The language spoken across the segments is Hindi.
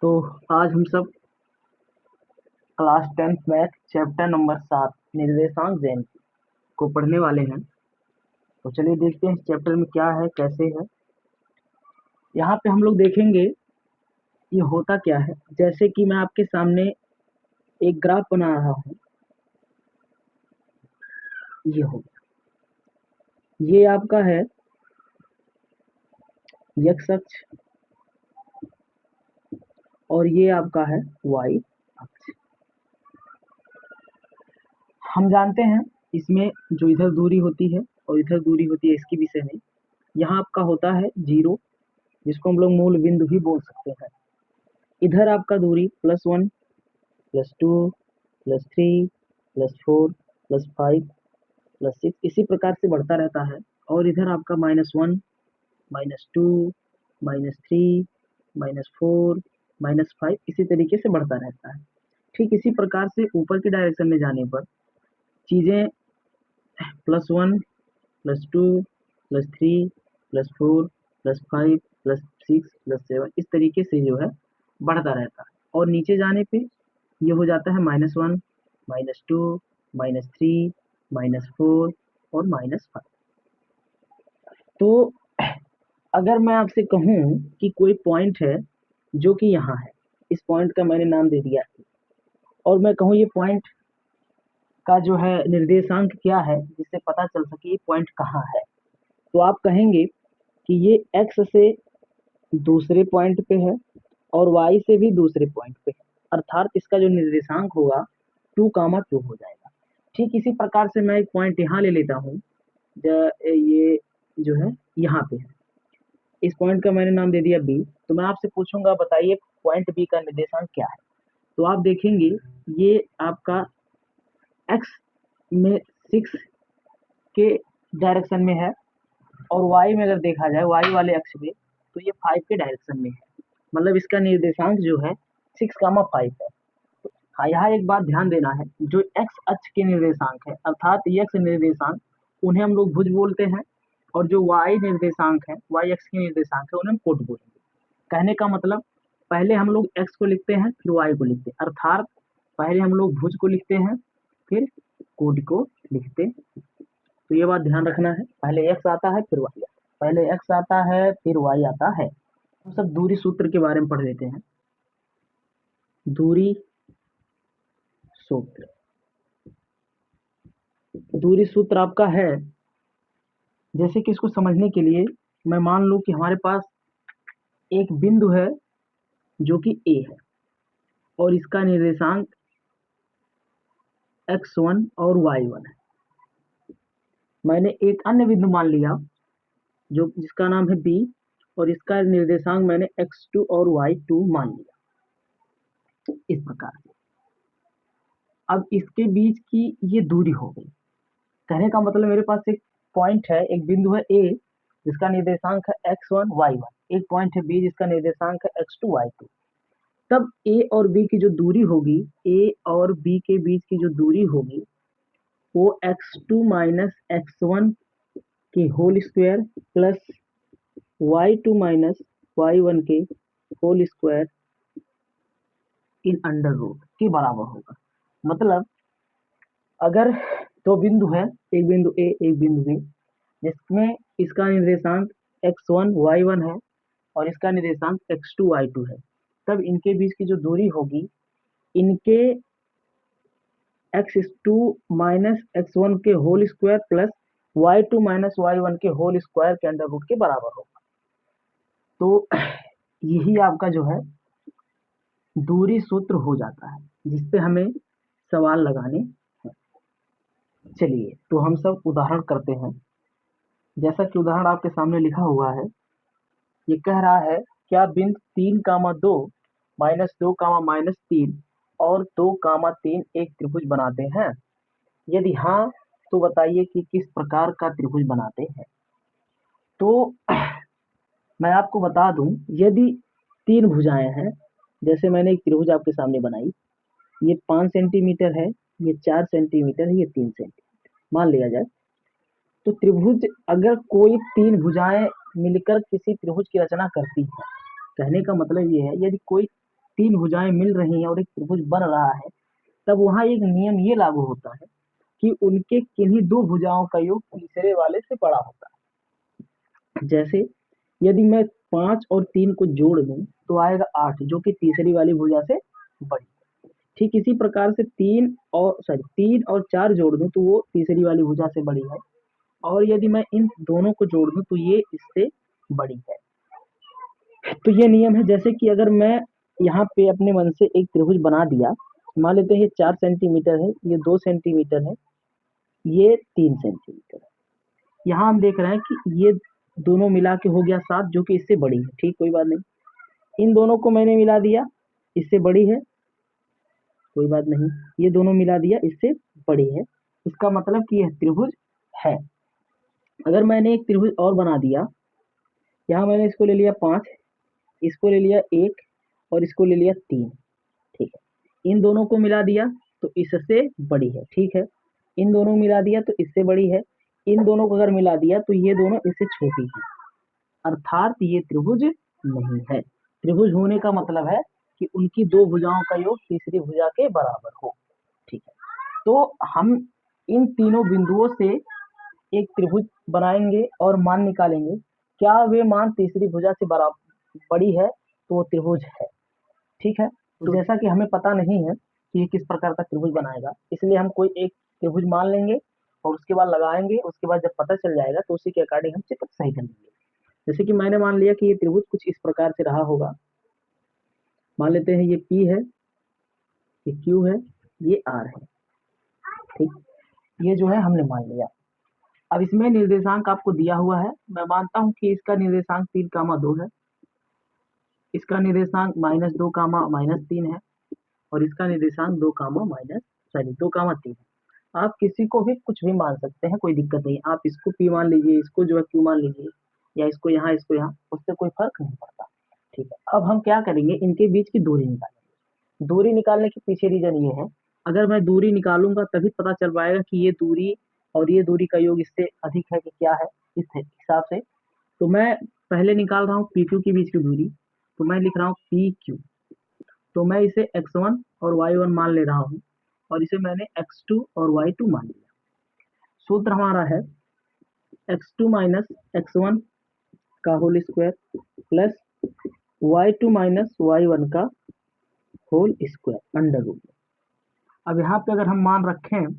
तो आज हम सब class 10th math chapter number 7 निर्देशांक ज्यामिति को पढ़ने वाले हैं। तो चलिए देखते हैं इस चैप्टर में क्या है, कैसे है। यहाँ पे हम लोग देखेंगे ये होता क्या है। जैसे कि मैं आपके सामने एक ग्राफ बना रहा हूँ, ये हो गया, ये आपका है x अक्ष और ये आपका है y अक्ष। हम जानते हैं इसमें जो इधर दूरी होती है और इधर दूरी होती है, इसकी विषय में यहाँ आपका होता है 0, जिसको हम लोग मूल बिंदु भी बोल सकते हैं। इधर आपका दूरी +1 +2 +3 +4 +5 +6 इसी प्रकार से बढ़ता रहता है। और इधर आपका -1 -2 -3 -4 -5 इसी तरीके से बढ़ता रहता है। ठीक इसी प्रकार से ऊपर की डायरेक्शन में जाने पर चीज़ें +1 +2 +3 +4 +5 +6 +7 इस तरीके से जो है बढ़ता रहता है। और नीचे जाने पे ये हो जाता है -1 -2 -3 -4 और -5। तो अगर मैं आपसे कहूँ कि कोई पॉइंट है जो कि यहाँ है, इस पॉइंट का मैंने नाम दे दिया है, और मैं कहूँ ये पॉइंट का जो है निर्देशांक क्या है, जिससे पता चल सके ये पॉइंट कहाँ है, तो आप कहेंगे कि ये x से दूसरे पॉइंट पे है और y से भी दूसरे पॉइंट पे है, अर्थात इसका जो निर्देशांक होगा 2,2 हो जाएगा। ठीक इसी प्रकार से मैं एक पॉइंट यहाँ ले लेता हूँ, ये जो है यहाँ पे है, इस पॉइंट का मैंने नाम दे दिया b। तो मैं आपसे पूछूंगा बताइए पॉइंट b का निर्देशांक क्या है। तो आप देखेंगे ये आपका x में 6 के डायरेक्शन में है और y में अगर देखा जाए y वाले अक्ष में तो ये 5 के डायरेक्शन में है, मतलब इसका निर्देशांक जो है 6,5 है। हाँ, यहाँ एक बात ध्यान देना है, जो x अक्ष के निर्देशांक है अर्थात x निर्देशांक उन्हें हम लोग भुज बोलते हैं, और जो y निर्देशांक है y अक्ष के निर्देशांक है उन्हें हम कोट बोलेंगे। कहने का मतलब पहले हम लोग x को लिखते हैं फिर y को लिखते हैं, अर्थात पहले हम लोग भुज को लिखते हैं फिर कोट को लिखते हैं। तो ये बात ध्यान रखना है, पहले x आता है फिर y, पहले x आता है फिर y आता है। हम सब दूरी सूत्र के बारे में पढ़ लेते हैं। दूरी सूत्र, दूरी सूत्र आपका है, जैसे कि इसको समझने के लिए मैं मान लूं कि हमारे पास एक बिंदु है जो कि a है और इसका निर्देशांक x1 और y1 है। मैंने एक अन्य बिंदु मान लिया जो जिसका नाम है b और इसका निर्देशांक मैंने x2 और y2 मान लिया, इस प्रकार से। अब इसके बीच की ये दूरी हो गई। कहने का मतलब मेरे पास एक पॉइंट है, एक बिंदु है a जिसका निर्देशांक है x1 y1, एक पॉइंट है b जिसका निर्देशांक है x2 y2। तब a और b की जो दूरी होगी, a और b के बीच की जो दूरी होगी वो x2 माइनस x1 के whole square plus y2 minus y1 के whole square in under root के बराबर होगा। मतलब अगर दो बिंदु है, एक बिंदु a एक बिंदु b, जिसमें इसका निर्देशांक x1 y1 है और इसका निर्देशांक x2 y2 है, तब इनके बीच की जो दूरी होगी इनके x2 माइनस x1 के whole square plus y2 minus y1 के होल स्क्वायर के अंडर रूट के बराबर होगा। तो यही आपका जो है दूरी सूत्र हो जाता है, जिसपे हमें सवाल लगाने हैं। चलिए तो हम सब उदाहरण करते हैं। जैसा कि उदाहरण आपके सामने लिखा हुआ है, ये कह रहा है क्या बिंदु 3,2 -2, -3 और 2,3 एक त्रिभुज बनाते हैं? यदि हाँ तो बताइए कि किस प्रकार का त्रिभुज बनाते हैं। तो मैं आपको बता दूं, यदि 3 भुजाएं हैं, जैसे मैंने एक त्रिभुज आपके सामने बनाई, ये 5 सेंटीमीटर है, ये 4 सेंटीमीटर है, ये 3 सेंटीमीटर मान लिया जाए। तो त्रिभुज अगर कोई 3 भुजाएं मिलकर किसी त्रिभुज की रचना करती है, कहने का मतलब ये है यदि कोई तीन भुजाएं मिल रही हैं और एक त्रिभुज बन रहा है, तब वहां एक नियम ये लागू होता है कि उनके किन्हीं दो भुजाओं का योग तीसरे वाले से बड़ा होता है। जैसे यदि मैं 5 और 3 को जोड़ दूं तो आएगा 8, जो कि तीसरी वाली भुजा से बड़ी। ठीक इसी प्रकार से 3 और 4 जोड़ दूं तो वो तीसरी वाली भुजा से बड़ी है, और यदि मैं इन दोनों को जोड़ दूं तो ये इससे बड़ी है। तो ये नियम है। जैसे कि अगर मैं यहाँ पे अपने मन से एक त्रिभुज बना दिया, मान लेते हैं ये 4 सेंटीमीटर है, ये 2 सेंटीमीटर है, ये 3 सेंटीमीटर है। यहाँ हम देख रहे हैं कि ये दोनों मिला के हो गया 7, जो कि इससे बड़ी है। ठीक, कोई बात नहीं। इन दोनों को मैंने मिला दिया, इससे बड़ी है, कोई बात नहीं। ये दोनों मिला दिया, इससे बड़ी है। इसका मतलब कि यह त्रिभुज है। अगर मैंने एक त्रिभुज और बना दिया, यहाँ मैंने इसको ले लिया 5, इसको ले लिया 1 और इसको ले लिया 3। ठीक है, इन दोनों को मिला दिया तो इससे बड़ी है। ठीक है, इन दोनों को मिला दिया तो इससे बड़ी है, इन दोनों को अगर मिला दिया तो ये दोनों इससे छोटी है, अर्थात ये त्रिभुज नहीं है। त्रिभुज होने का मतलब है कि उनकी दो भुजाओं का योग तीसरी भुजा के बराबर हो। ठीक है, तो हम इन तीनों बिंदुओं से एक त्रिभुज बनाएंगे और मान निकालेंगे। क्या वे मान तीसरी भुजा से बराबर बड़ी है तो वो त्रिभुज है। ठीक है, तो जैसा कि हमें पता नहीं है कि ये किस प्रकार का त्रिभुज बनाएगा, इसलिए हम कोई एक त्रिभुज मान लेंगे और उसके बाद लगाएंगे। उसके बाद जब पता चल जाएगा तो उसी के अकॉर्डिंग हम चित्र सही कर लेंगे। जैसे कि मैंने मान लिया कि ये त्रिभुज कुछ इस प्रकार से रहा होगा। मान लेते हैं ये P है, ये Q है, ये R है। ठीक, ये जो है हमने मान लिया। अब इसमें निर्देशांक आपको दिया हुआ है। मैं मानता हूं कि इसका निर्देशांक 3, 2 है, इसका निर्देशांक -2, -3 है, और इसका निर्देशांक 2, 3 है। आप किसी को भी कुछ भी मान सकते हैं, कोई दिक्कत नहीं। आप इसको P मान लीजिए, इसको जो है Q मान लीजिए, या इसको यहाँ, इसको यहाँ, उससे कोई फर्क नहीं पड़ता। ठीक है, अब हम क्या करेंगे, इनके बीच की दूरी निकालेंगे। दूरी निकालने के पीछे रीजन ये है, अगर मैं दूरी निकालूंगा तभी पता चल पाएगा कि ये दूरी और ये दूरी का योग इससे अधिक है कि क्या है, इस हिसाब से। तो मैं पहले निकाल रहा हूँ PQ के बीच की दूरी, तो मैं लिख रहा हूँ PQ। तो मैं इसे x1 और y1 मान ले रहा हूँ, और इसे मैंने x2 और y2 मान लिया। सूत्र हमारा है x2 माइनस x1 का whole square plus y2 minus y1 का होल स्क्वायर अंडर रूट में। अब यहाँ पे अगर हम मान रखें तो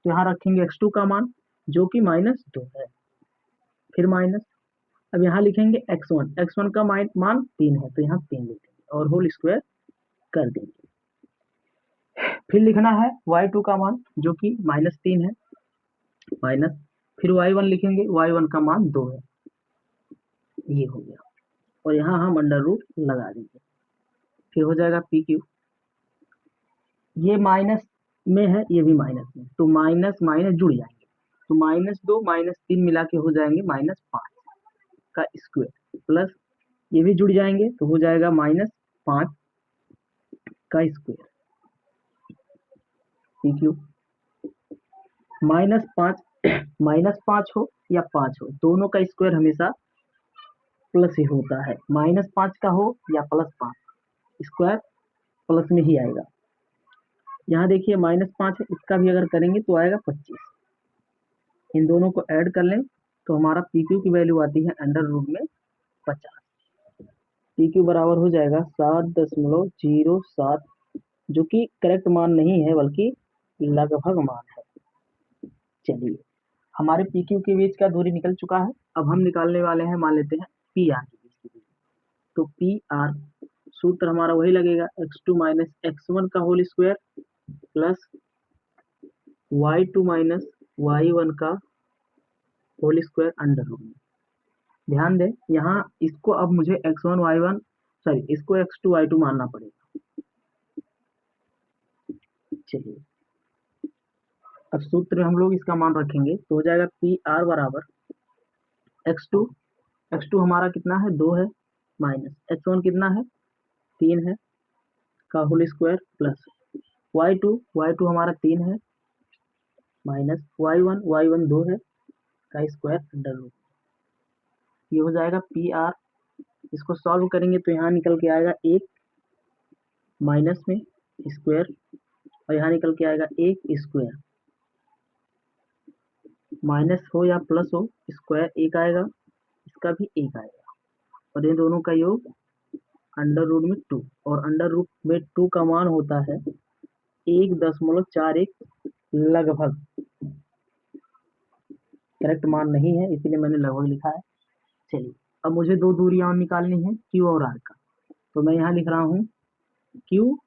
यहाँ रखेंगे x2 का मान, जो कि -2 है, फिर माइनस। अब यहाँ लिखेंगे x1 का मान 3 है, तो यहाँ 3 लिखेंगे और होल स्क्वायर कर देंगे। फिर लिखना है y2 का मान, जो कि -3 है, माइनस, फिर y1 लिखेंगे, y1 का मान 2 है, ये हो गया, और यहाँ हम अंडर रूट लगा देंगे। फिर हो जाएगा PQ, ये माइनस में है, ये भी माइनस में, तो माइनस माइनस जुड़ जाएंगे, तो -2 -3 मिला के हो जाएंगे -5 का स्क्वायर, प्लस ये भी जुड़ जाएंगे तो हो जाएगा -5 का स्क्वायर PQ। -5 हो या 5 हो, दोनों का स्क्वायर हमेशा प्लस ही होता है। -5 का हो या +5, स्क्वायर प्लस में ही आएगा। यहाँ देखिए -5 है, इसका भी अगर करेंगे तो आएगा 25। इन दोनों को ऐड कर लें तो हमारा PQ की वैल्यू आती है अंडर रूट में 50। PQ बराबर हो जाएगा 7.07, जो कि करेक्ट मान नहीं है बल्कि लगभग मान है। चलिए, हमारे PQ के बीच का दूरी निकल चुका है। अब हम निकालने वाले हैं, मान लेते हैं PR के बीच की दूरी। तो PR सूत्र हमारा वही लगेगा, x2 माइनस x1 का whole square plus y2 minus y1 का होल स्क्वायर अंडर रूट में। ध्यान दें, यहाँ इसको अब मुझे x1 y1 सॉरी इसको x2 y2 मानना पड़ेगा। चलिए, अब सूत्र में हम लोग इसका मान रखेंगे तो हो जाएगा PR बराबर x2 हमारा कितना है, 2 है, माइनस x1 कितना है, 3 है, का होल स्क्वायर प्लस y2 हमारा 3 है, माइनस y1 2 है, का स्क्वायर अंडर रूट। ये हो जाएगा PR। इसको सॉल्व करेंगे तो यहाँ निकल के आएगा 1 माइनस में स्क्वायर और यहाँ निकल के आएगा एक स्क्वायर, माइनस हो या प्लस हो स्क्वायर एक आएगा, इसका भी एक आएगा और ये दोनों का योग अंडर रूट में 2 और अंडर रूट में 2 का मान होता है 1.41 लगभग। करेक्ट मान नहीं है इसीलिए मैंने लगभग लिखा है। चलिए अब मुझे दो दूरियां और निकालनी है क्यू और आर का, तो मैं यहाँ लिख रहा हूँ क्यू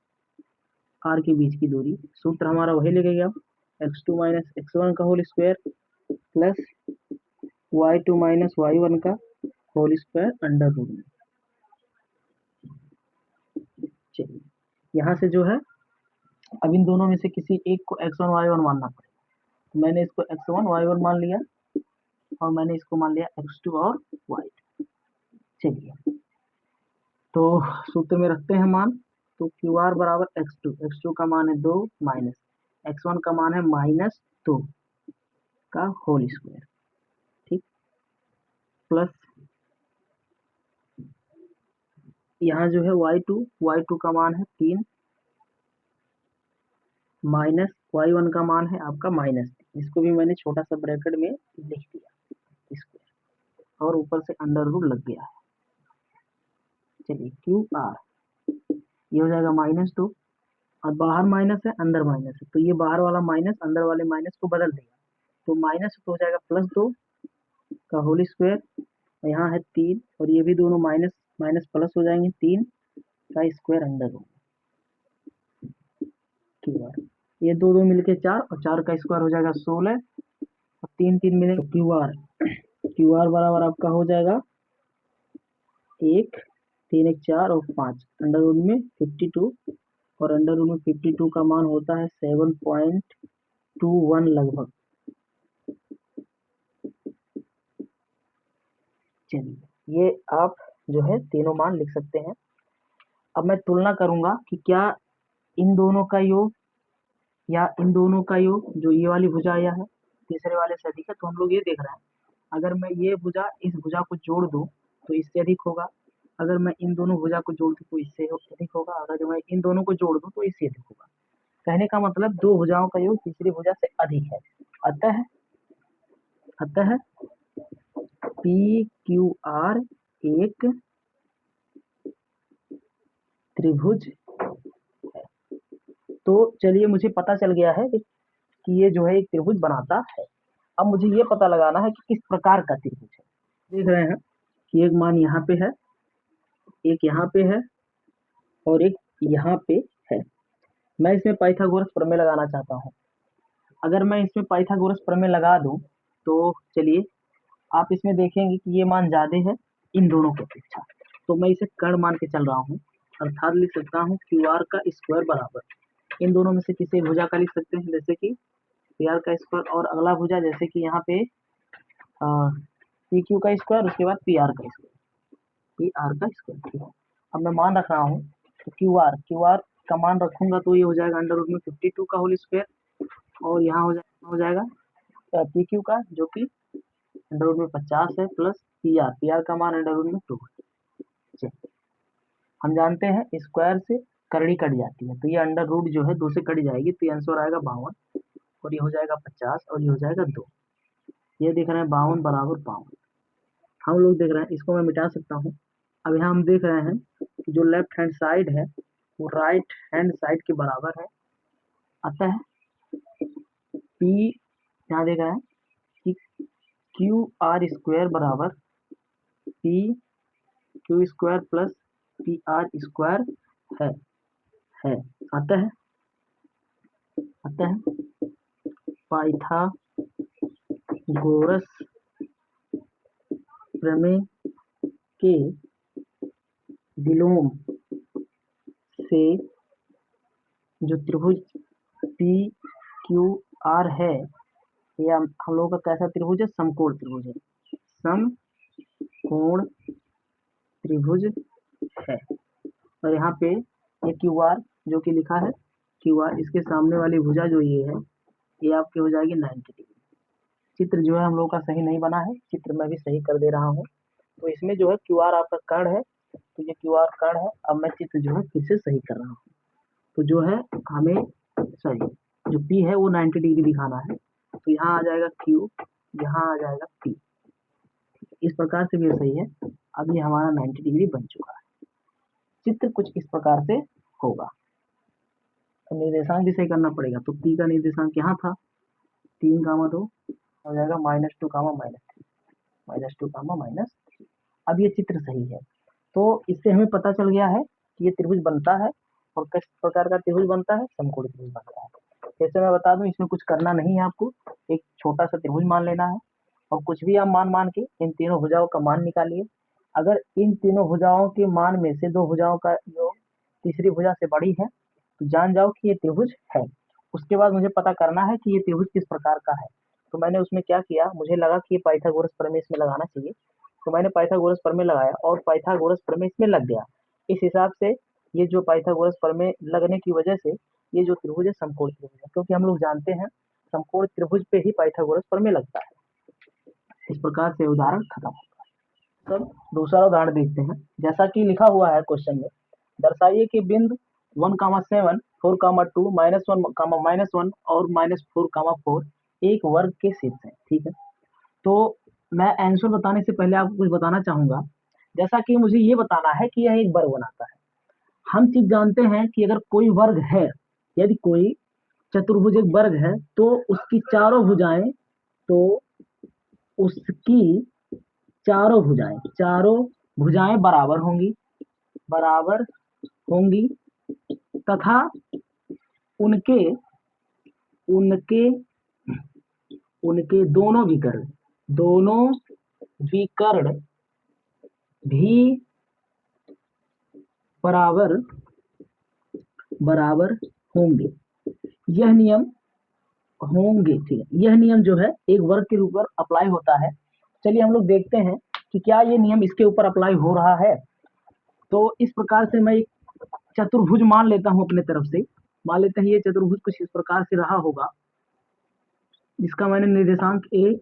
आर के बीच की दूरी। सूत्र हमारा वही लगेगा x2 माइनस x1 का whole square plus y2 minus y1 का होल स्क्वायर अंडर रूट में। चलिए यहाँ से जो है अब इन दोनों में से किसी एक को x1 y1 मानना पड़ेगा, तो मैंने इसको x1 y1 मान लिया और मैंने इसको मान लिया x2 और y2। चलिए तो सूत्र में रखते हैं मान, तो क्यू आर बराबर x2 का मान है 2 माइनस x1 का मान है -2 का होल स्क्वायर, ठीक, प्लस यहाँ जो है y2 का मान है 3 माइनस y1 का मान है आपका -3, इसको भी मैंने छोटा सा ब्रैकेट में लिख दिया स्क्वायर और ऊपर से अंडर रूट लग गया है। चलिए क्यू आर ये हो जाएगा -2 और बाहर माइनस है अंदर माइनस है, तो ये बाहर वाला माइनस अंदर वाले माइनस को बदल देगा, तो माइनस तो हो जाएगा +2 का होल स्क्वायर, यहाँ है 3 और ये भी दोनों माइनस माइनस प्लस हो जाएंगे 3 का square under root Q R, ये दो दो मिलके 4 और 4 का स्क्वायर हो जाएगा 16 और 3 3 मिले क्यू आर बराबर आपका हो जाएगा 1 3 1 4 और 5 अंडर रूट में 52 और अंडर रूट में 52 का मान होता है 7.21 लगभग। चलिए ये आप जो है तीनों मान लिख सकते हैं। अब मैं तुलना करूंगा कि क्या इन दोनों का योग या इन दोनों का योग जो ये वाली भुजा या है तीसरे वाले से अधिक है, तो हम लोग ये देख रहे हैं अगर मैं ये भुजा इस भुजा को जोड़ दूं तो इससे अधिक होगा, अगर मैं इन दोनों भुजा को जोड़ दूं तो इससे अधिक होगा, अगर मैं इन दोनों को जोड़ दूं तो इससे अधिक होगा। कहने का मतलब दो भुजाओं का योग तीसरी भुजा से अधिक है। अतः पी क्यू आर एक त्रिभुज है। तो चलिए मुझे पता चल गया है कि ये जो है एक त्रिभुज बनाता है। अब मुझे ये पता लगाना है कि किस प्रकार का त्रिभुज है। देख रहे हैं कि एक मान यहाँ पे है, एक यहाँ पे है और एक यहाँ पे है। मैं इसमें पाइथागोरस प्रमेय लगाना चाहता हूँ। अगर मैं इसमें पाइथागोरस प्रमेय लगा दूं तो चलिए आप इसमें देखेंगे कि ये मान ज्यादा है इन दोनों की अपेक्षा, तो मैं इसे कर्ण मान के चल रहा हूँ, अर्थात लिख सकता हूँ क्यू आर का स्क्वायर बराबर इन दोनों में से किसी भुजा का लिख सकते हैं, जैसे कि पी आर का स्क्वायर और अगला भुजा जैसे कि यहाँ पे पी क्यू का स्क्वायर, उसके बाद पी आर का स्क्वायर। अब मैं मान रख रहा हूँ तो क्यू आर का मान रखूंगा तो ये हो जाएगा अंडर रूट में 52 का होल स्क्वायर और यहाँ हो जाएगा पी क्यू का जो कि अंडर रूट में 50 है प्लस पी आर का मान अंडर रूट में 2 है। हम जानते हैं स्क्वायर से करड़ी कट जाती है, तो ये अंडर रूट जो है 2 से कट जाएगी, तो ये आंसर आएगा 52 और ये हो जाएगा 50 और ये हो जाएगा 2। ये देख रहे हैं 52 बराबर 52, हम लोग देख रहे हैं इसको मैं मिटा सकता हूँ। अब यहाँ हम देख रहे हैं कि जो लेफ्ट हैंड साइड है वो राइट हैंड साइड के बराबर है, अतः पी यहाँ देख रहे हैं कि क्यू आर स्क्वायर बराबर P Q square plus P R square है। अतः पाइथागोरस प्रमेय के विलोम से जो त्रिभुज पी क्यू आर है या हम लोगों का कैसा त्रिभुज है, समकोण त्रिभुज है, समकोण त्रिभुज है। और यहाँ पे ये क्यू आर जो कि लिखा है क्यू आर, इसके सामने वाली भुजा जो ये है ये आपकी हो जाएगी 90 डिग्री। चित्र जो है हम लोग का सही नहीं बना है, चित्र मैं भी सही कर दे रहा हूँ। तो इसमें जो है क्यू आर आपका कर्ण है, तो ये क्यू आर कर्ण है। अब मैं चित्र जो है फिर से सही कर रहा हूँ। तो जो है हमें सॉरी जो P है वो 90 डिग्री दिखाना है, तो यहाँ आ जाएगा Q, यहाँ आ जाएगा P। इस प्रकार से भी सही है। अब ये हमारा 90 डिग्री बन चुका है। चित्र कुछ इस प्रकार से होगा। तो निर्देशांक भी सही करना पड़ेगा, तो P का निर्देशांक यहाँ था 3,2 हो जाएगा -2, -3, -2, -3। अब ये चित्र सही है। तो इससे हमें पता चल गया है कि ये त्रिभुज बनता है, और किस प्रकार का त्रिभुज बनता है, समकोणी त्रिभुज बनता है। जैसे मैं बता दूं, इसमें कुछ करना नहीं है आपको, एक छोटा सा त्रिभुज मान लेना है और कुछ भी आप मान के इन तीनों भुजाओं का मान निकालिए। अगर इन तीनों भुजाओं के मान में से दो भुजाओं का योग तीसरी भुजा से बड़ी है तो जान जाओ कि ये त्रिभुज है। उसके बाद मुझे पता करना है कि ये त्रिभुज किस प्रकार का है। तो मैंने उसमें क्या किया, मुझे लगा कि ये पाइथागोरस प्रमेय इसमें लगाना चाहिए, तो मैंने पाइथागोरस प्रमेय लगाया और पाइथागोरस प्रमेय इसमें लग गया। इस हिसाब से ये जो पाइथागोरस प्रमेय लगने की वजह से ये जो त्रिभुज है समकोण त्रिभुज है, क्योंकि हम लोग जानते हैं समकोण त्रिभुज पे ही पाइथागोरस प्रमेय लगता है। इस प्रकार से उदाहरण खत्म होता है। तब दूसरा उदाहरण देखते हैं। जैसा कि लिखा हुआ है क्वेश्चन में, दर्शाइए कि बिंदु 1,7, 4,2, -1, -1 और -4,4 एक वर्ग के शीर्ष है। ठीक है, तो मैं आंसर बताने से पहले आपको कुछ बताना चाहूंगा। जैसा कि मुझे ये बताना है कि यह एक वर्ग बनाता है। हम चीज जानते हैं कि अगर कोई वर्ग है, यदि कोई चतुर्भुज एक वर्ग है, तो उसकी चारों भुजाएं, तो उसकी चारों भुजाएं बराबर होंगी तथा उनके उनके उनके दोनों विकर्ण भी बराबर होंगे। यह नियम ठीक है, यह नियम जो है एक वर्ग के ऊपर अप्लाई होता है। चलिए हम लोग देखते हैं कि क्या ये नियम इसके ऊपर अप्लाई हो रहा है। तो इस प्रकार से मैं एक चतुर्भुज मान लेता हूं अपने तरफ से। मान लेते हैं ये चतुर्भुज कुछ इस प्रकार से रहा होगा, जिसका मैंने निर्देशांक A,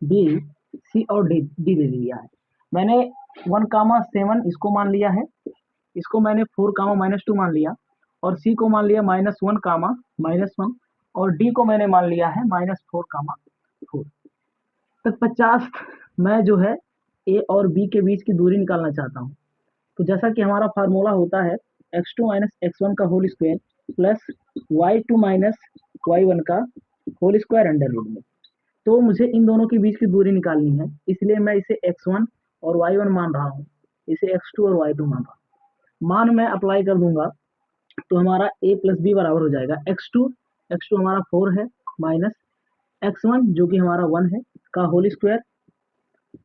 B, C और D दे लिया है। मैंने 1,7 इसको मान लिया है, इसको मैंने 4,-2 मान लिया, और C को मान लिया -1, और D को मैंने मान लिया है -4,4। तत्पश्चात मैं जो है A और B के बीच की दूरी निकालना चाहता हूँ। तो जैसा कि हमारा फार्मूला होता है x2 - x1 का whole square plus y2 - y1 का होल स्क्वायर अंडर रूट में। तो मुझे इन दोनों के बीच की दूरी निकालनी है, इसलिए मैं इसे x1 और y1 मान रहा हूँ, इसे x2 और y2 मान रहा हूँ। मान मैं अप्लाई कर दूंगा तो हमारा a प्लस b बराबर हो जाएगा x2 हमारा 4 है, माइनस x1 जो कि हमारा 1 है का होल स्क्वायर,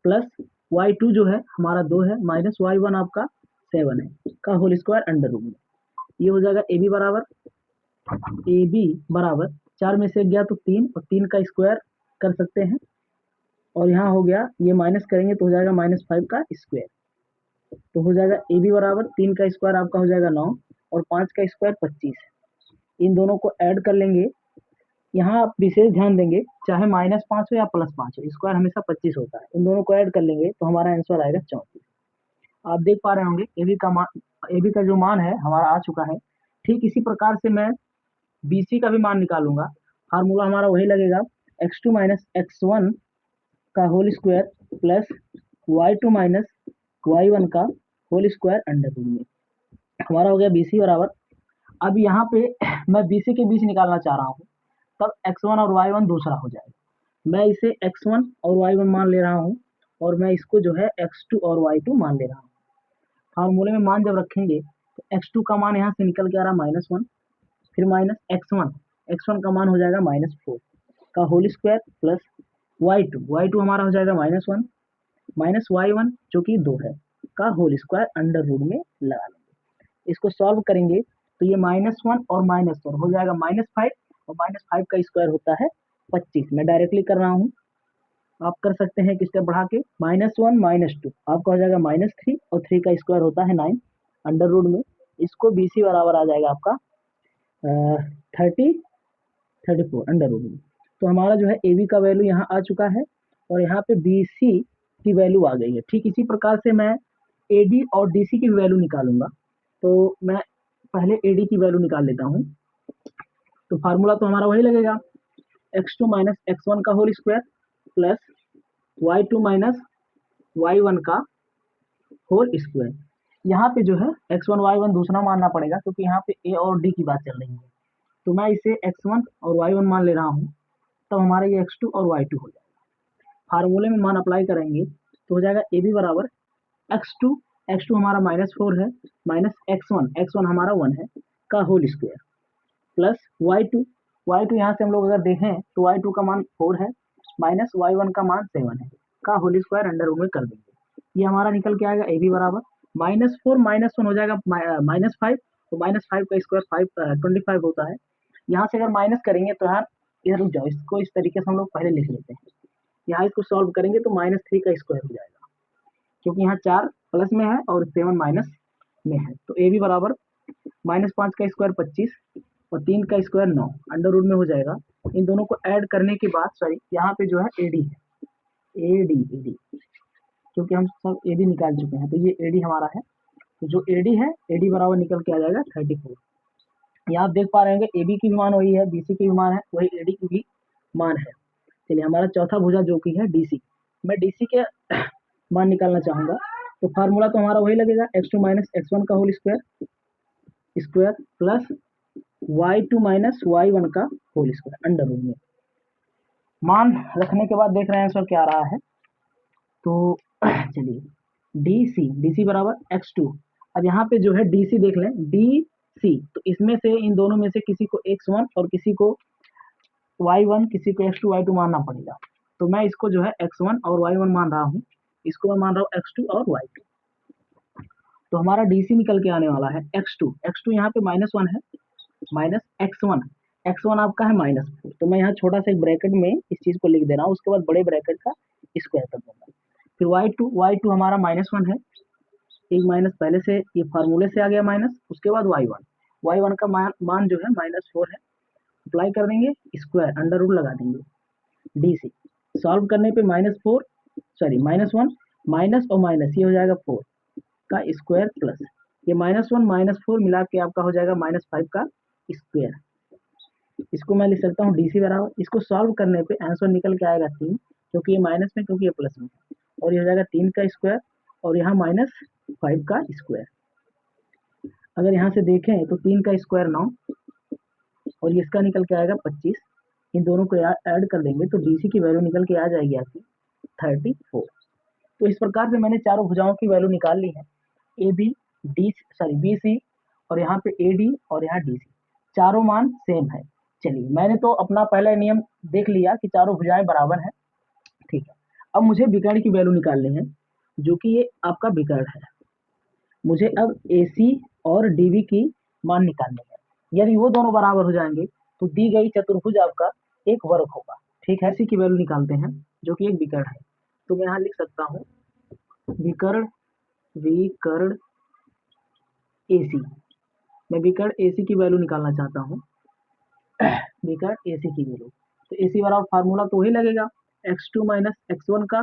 प्लस y2 जो है हमारा 2 है, माइनस y1 आपका 7 है का होल स्क्वायर अंडर रूट में। ये हो जाएगा ab बराबर 4 में से गया तो 3, और 3 का स्क्वायर कर सकते हैं, और यहाँ हो गया, ये माइनस करेंगे तो हो जाएगा -5 का स्क्वायर। तो हो जाएगा ab बराबर 3 का स्क्वायर आपका हो जाएगा 9, और 5 का स्क्वायर 25। इन दोनों को ऐड कर लेंगे। यहाँ आप विशेष ध्यान देंगे, चाहे -5 हो या +5 हो, स्क्वायर हमेशा 25 होता है। इन दोनों को ऐड कर लेंगे तो हमारा आंसर आएगा 34। आप देख पा रहे होंगे AB का जो मान है हमारा आ चुका है। ठीक इसी प्रकार से मैं BC का भी मान निकालूंगा। फार्मूला हमारा वही लगेगा, x2 - x1 का whole square plus y2 - y1 का होल स्क्वायर अंडर रूट में। हमारा हो गया BC बराबर। अब यहाँ पे मैं BC के बीच निकालना चाह रहा हूँ, तब x1 और y1 दूसरा हो जाएगा। मैं इसे x1 और y1 मान ले रहा हूँ, और मैं इसको जो है x2 और y2 मान ले रहा हूँ। फार्मूले में मान जब रखेंगे तो x2 का मान यहाँ से निकल के आ रहा है -1, फिर माइनस x1 का मान हो जाएगा -4 का होल स्क्वायर प्लस y2 हमारा हो जाएगा -1 माइनस y1 जो कि 2 है का होल स्क्वायर अंडर रूट में लगा लेंगे। इसको सॉल्व करेंगे तो ये -1 और -4 हो जाएगा -5, और -5 का स्क्वायर होता है 25। मैं डायरेक्टली कर रहा हूँ, आप कर सकते हैं एक स्टेप बढ़ा के। -1 -2 आपका हो जाएगा -3, और 3 का स्क्वायर होता है 9 अंडर रूट में। इसको BC बराबर आ जाएगा आपका 34 अंडर रूट में। तो हमारा जो है AB का वैल्यू यहाँ आ चुका है, और यहाँ पे BC की वैल्यू आ गई है। ठीक इसी प्रकार से मैं AD और DC की वैल्यू निकालूंगा। तो मैं पहले AD की वैल्यू निकाल लेता हूँ। तो फार्मूला तो हमारा वही लगेगा, x2 माइनस x1 का whole square plus y2 minus y1 का होल स्क्वायर। यहाँ पे जो है x1 y1 दूसरा मानना पड़ेगा क्योंकि यहाँ पे a और d की बात चल रही है। तो मैं इसे x1 और y1 मान ले रहा हूँ, तब हमारा ये x2 और y2 हो जाएगा। फार्मूले में मान अप्लाई करेंगे तो हो जाएगा AB बराबर x2 हमारा -4 है माइनस x1 हमारा 1 है का होल स्क्वायर प्लस y2 यहाँ से हम लोग अगर देखें तो y2 का मान 4 है माइनस y1 का मान 7 है का होल स्क्वायर अंडर रूट में कर देंगे। ये हमारा निकल के आएगा AB बराबर -4 -1 हो जाएगा -5, तो -5 का स्क्वायर 25 होता है। यहाँ से अगर माइनस करेंगे तो यहाँ इधर रुक जाओ, इसको इस तरीके से हम लोग पहले लिख लेते हैं। यहाँ इसको सॉल्व करेंगे तो -3 का स्क्वायर हो जाएगा क्योंकि यहाँ 4 प्लस में है और 7 माइनस में है। तो AB बराबर -5 का स्क्वायर 25 और 3 का स्क्वायर 9 अंडर रूट में हो जाएगा। इन दोनों को ऐड करने के बाद सॉरी यहाँ पे जो है AD है, AD क्योंकि हम सब AD निकाल चुके हैं तो ये AD हमारा है। तो जो AD है AD बराबर निकल के आ जाएगा 34। यहाँ आप देख पा रहे होंगे AB की भी मान वही है, BC की भी मान है, वही AD की भी मान है। चलिए हमारा चौथा भुजा जो कि है DC, मैं DC के मान निकालना चाहूँगा। तो फार्मूला तो हमारा वही लगेगा x2 माइनस x1 का whole square plus y2 minus y1 का होल स्क्वायर अंडर रूट में। मान रखने के बाद देख रहे हैं आंसर क्या आ रहा है। तो चलिए DC बराबर x2। अब यहाँ पे जो है DC देख लें, DC तो इसमें से इन दोनों में से किसी को x1 और किसी को y1 किसी को x2 y2 मानना पड़ेगा। तो मैं इसको जो है x1 और y1 मान रहा हूँ, इसको मैं मान रहा हूँ x2 और y2। तो हमारा DC निकल के आने वाला है x2 यहाँ पे -1 है माइनस x1 आपका है -4। तो मैं यहाँ छोटा सा एक ब्रैकेट में इस चीज को लिख दे रहा हूँ, उसके बाद बड़े ब्रैकेट का स्क्वायर कर दूंगा। फिर y2 हमारा -1 है, एक माइनस पहले से ये फार्मूले से आ गया माइनस, उसके बाद y1 का मान जो है -4 है, अप्लाई कर देंगे स्क्वायर अंडर रूट लगा देंगे। DC सॉल्व करने पे -1 माइनस और माइनस ये हो जाएगा 4 का स्क्वायर प्लस ये -1 -4 मिला के आपका हो जाएगा -5 का स्क्वायर। इसको मैं लिख सकता हूँ DC बराबर, इसको सॉल्व करने पे आंसर निकल के आएगा 3 क्योंकि ये माइनस में क्योंकि ये प्लस में, और ये हो जाएगा 3 का स्क्वायर और यहाँ -5 का स्क्वायर। अगर यहाँ से देखें तो 3 का स्क्वायर 9 और इसका निकल के आएगा 25। इन दोनों को ऐड कर देंगे तो DC की वैल्यू निकल के आ जाएगी आपकी 34। तो इस प्रकार से मैंने चारों भुजाओं की वैल्यू निकाल ली है, BC और यहाँ पे AD और यहाँ DC, चारों मान सेम है। चलिए मैंने तो अपना पहला नियम देख लिया कि चारों भुजाएं बराबर हैं, ठीक है। अब मुझे विकर्ण की वैल्यू निकालनी है, जो कि ये आपका विकर्ण है। मुझे अब AC और DB की मान निकालनी है। यदि वो दोनों बराबर हो जाएंगे तो दी गई चतुर्भुज आपका एक वर्ग होगा, ठीक है। AC की वैल्यू निकालते हैं जो कि एक विकर्ण है। तो मैं यहाँ लिख सकता हूँ विकर्ण AC। मैं विकर्ण AC की वैल्यू निकालना चाहता हूँ, विकर्ण AC की वैल्यू। तो AC वाला फार्मूला तो वही लगेगा x2 माइनस x1 का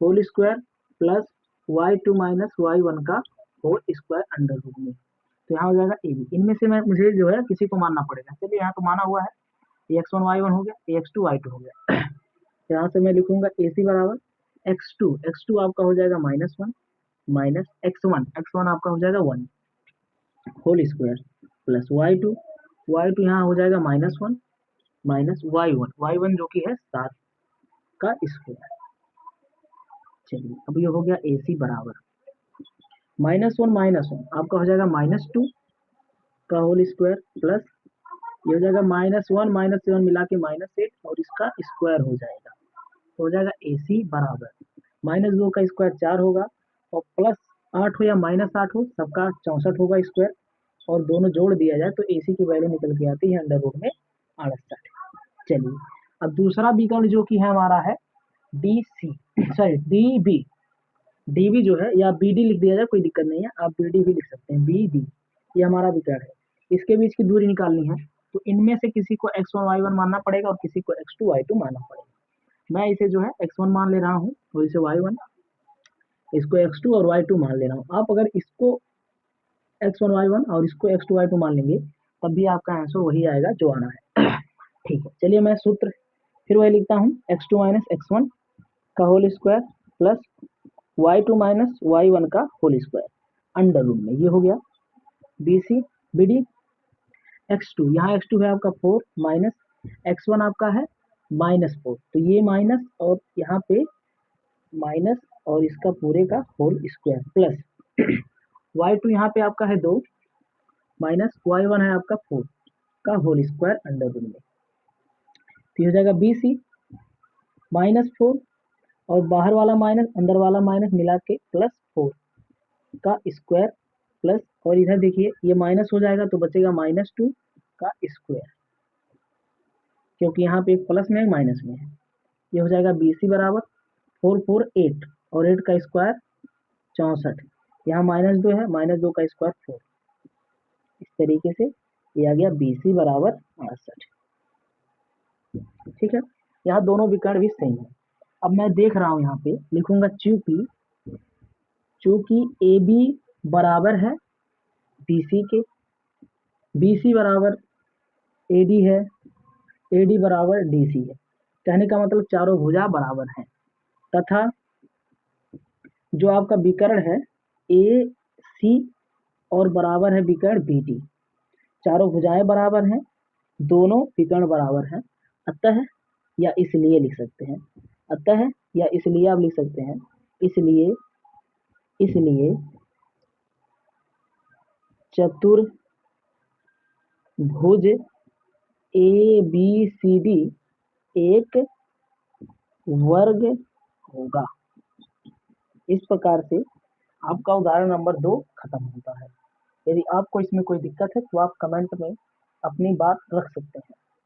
whole square plus y2 minus y1 का होल स्क्वायर अंडर रूट में। तो यहाँ हो जाएगा AB। इनमें से मुझे जो है किसी को मानना पड़ेगा। चलिए यहाँ तो माना हुआ है, x1 y1 हो गया, x2 y2 हो गया। यहाँ से मैं लिखूंगा AC बराबर x2 आपका हो जाएगा -1 माइनस x1 आपका हो जाएगा 1 होल स्क्वायर प्लस y2 यहाँ हो जाएगा -1 माइनस y1 जो कि है 7 का स्क्वायर। चलिए अब ये हो गया AC बराबर -1 आपका हो जाएगा -2 का होल स्क्वायर प्लस ये हो जाएगा -1 -7 मिला के -8 और इसका स्क्वायर हो जाएगा। तो हो जाएगा AC बराबर -2 का स्क्वायर 4 होगा और प्लस 8 हो या -8 हो, सबका 64 होगा स्क्वायर, और दोनों जोड़ दिया जाए तो AC की वैल्यू निकल के आती है अंडर रूट में 68। चलिए अब दूसरा विकर्ण जो कि है हमारा है DB जो है, या BD लिख दिया जाए कोई दिक्कत नहीं है, आप BD भी लिख सकते हैं। BD ये हमारा विकर्ण है, इसके बीच की दूरी निकालनी है। तो इनमें से किसी को x1 y1 मानना पड़ेगा और किसी को x2 y2 मानना पड़ेगा। मैं इसे जो है x1 मान ले रहा हूँ और इसे y1, इसको x2 और y2 मान ले रहा हूँ। आप अगर इसको x1 y1 और इसको x2 y2 मान लेंगे, तब भी आपका आंसर वही आएगा जो आना है। ठीक है, चलिए मैं सूत्र फिर वही लिखता हूँ, x2 माइनस x1 का whole square plus y2 minus y1 का होल स्क्वायर अंडर रूट में, ये हो गया BC BD। x2, यहाँ x2 है आपका 4 माइनस x1 आपका है -4, तो ये माइनस और यहाँ पे माइनस और इसका पूरे का होल स्क्वायर प्लस y2 यहाँ पे आपका है 2 माइनस y1 है आपका 4 का होल स्क्वायर अंडर रूट में, तो हो जाएगा BC -4 और बाहर वाला माइनस अंदर वाला माइनस मिला के +4 का स्क्वायर प्लस, और इधर देखिए ये माइनस हो जाएगा तो बचेगा -2 का स्क्वायर, क्योंकि यहाँ पे एक प्लस में एक माइनस में है। ये हो जाएगा BC बराबर 4 4 8 और 8 का स्क्वायर 64, यहाँ -2 है, -2 का स्क्वायर 4, इस तरीके से ये आ गया BC बराबर 68। ठीक है, यहाँ दोनों विकर्ण भी सेम है। अब मैं देख रहा हूँ यहाँ पे लिखूंगा चूंकि AB बराबर है BC के, BC बराबर AD है, AD बराबर DC है, कहने का मतलब चारों भुजा बराबर हैं, तथा जो आपका विकर्ण है AC और बराबर है विकर्ण BD, चारों भुजाएं बराबर हैं, दोनों विकर्ण बराबर हैं, अतः या इसलिए लिख सकते हैं, अतः या इसलिए आप लिख सकते हैं, इसलिए चतुर्भुज ABCD एक वर्ग होगा। इस प्रकार से आपका उदाहरण नंबर 2 खत्म होता है। यदि आपको इसमें कोई दिक्कत है तो आप कमेंट में अपनी बात रख सकते हैं।